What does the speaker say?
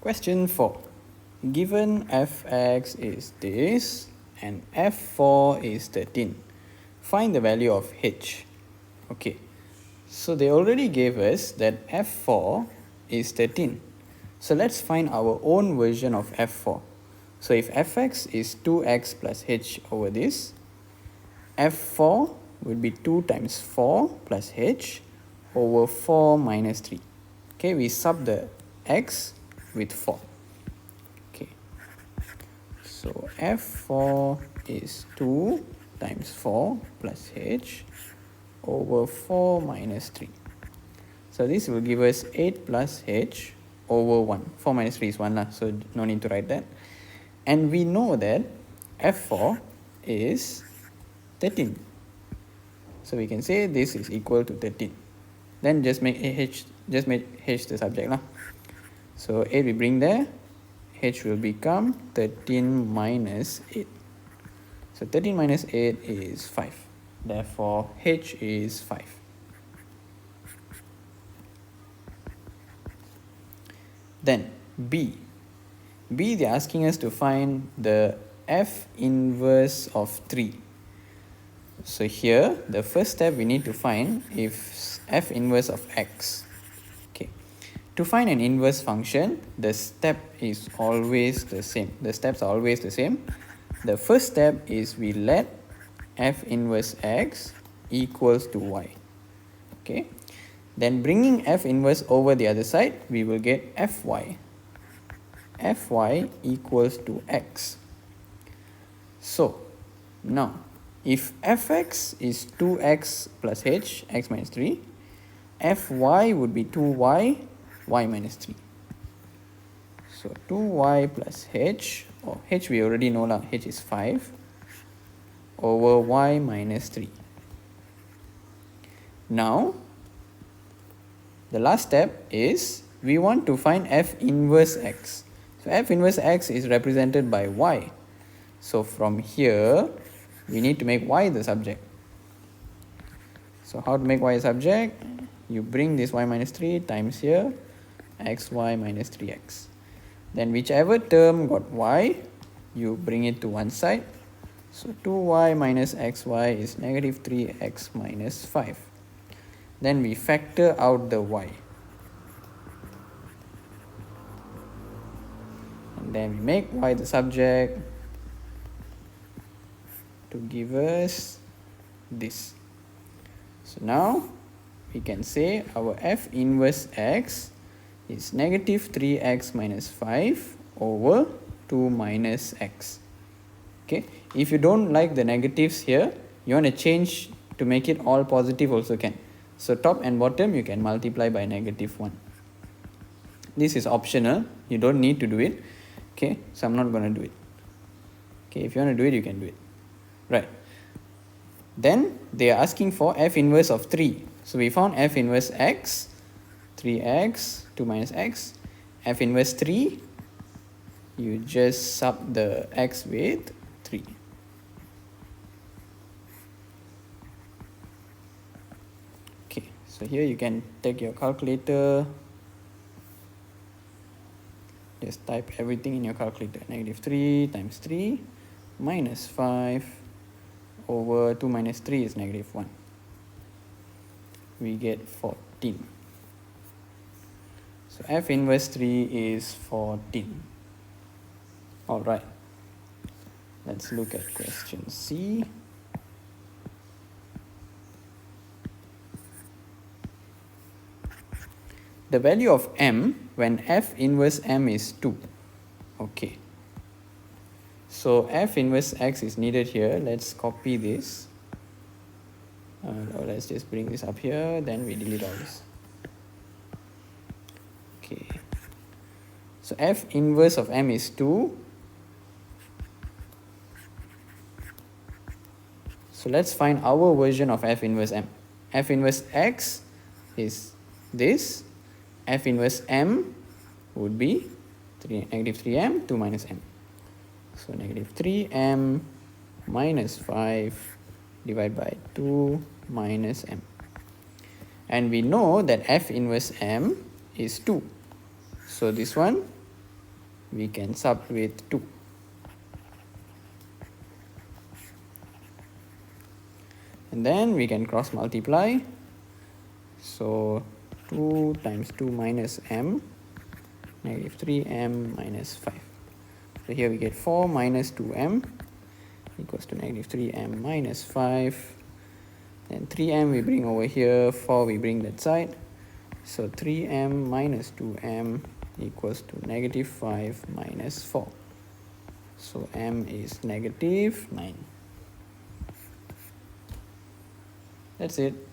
Question 4. Given fx is this and f4 is 13. Find the value of h. Okay, so they already gave us that f4 is 13. So let's find our own version of f4. So if fx is 2x plus h over this, f4 would be 2 times 4 plus h over 4 minus 3. Okay, we sub the x with 4. Okay, so f4 is 2 times 4 plus h over 4 minus 3. So this will give us 8 plus h over 1. 4 minus 3 is 1, so no need to write that. And we know that f4 is 13. So we can say this is equal to 13. Then just make h the subject. So 8 we bring there, h will become 13 minus 8. So 13 minus 8 is 5. Therefore, h is 5. Then B. B, they're asking us to find the f inverse of 3. So here, the first step we need to find is f inverse of x. Okay. To find an inverse function, the step is always the same. The steps are always the same. The first step is we let f inverse x equals to y. Okay. Then bringing f inverse over the other side, we will get fy. Fy equals to x. So, now, if fx is 2x plus h, x minus 3, fy would be 2y, y minus 3. So 2y plus h, or h we already know lah, h is 5, over y minus 3. Now, the last step is we want to find f inverse x. So f inverse x is represented by y. So from here, we need to make y the subject. So how to make y a subject? You bring this y minus 3 times here, xy minus 3x. Then whichever term got y, you bring it to one side. So 2y minus xy is negative 3x minus 5. Then we factor out the y. And then we make y the subject to give us this. So now we can say our f inverse x is negative 3x minus 5 over 2 minus x. Okay, if you don't like the negatives here, you want to change to make it all positive also can. So top and bottom you can multiply by negative 1. This is optional, you don't need to do it. Okay, so I'm not going to do it. Okay, if you want to do it, you can do it. Right. Then they are asking for f inverse of 3. So we found f inverse x, 3x, 2 minus x. F inverse 3, you just sub the x with 3. Okay, so here you can take your calculator. Just type everything in your calculator. Negative 3 times 3 minus 5 over 2 minus 3 is negative 1. We get 14. So f inverse 3 is 14. Alright. Let's look at question C. The value of m when f inverse m is 2. Okay. So f inverse x is needed here. Let's copy this. Let's just bring this up here. Then we delete all this. Okay. So f inverse of m is 2. So let's find our version of f inverse m. F inverse x is this. F inverse m would be negative 3m, 2 minus m. So negative 3m minus 5 divided by 2 minus m. And we know that f inverse m is 2. So this one we can sub with 2. And then we can cross multiply. So 2 times 2 minus m, negative 3m minus 5. So here we get 4 minus 2m equals to negative 3m minus 5. Then 3m we bring over here, 4 we bring that side. So 3m minus 2m equals to negative 5 minus 4. So m is negative 9. That's it.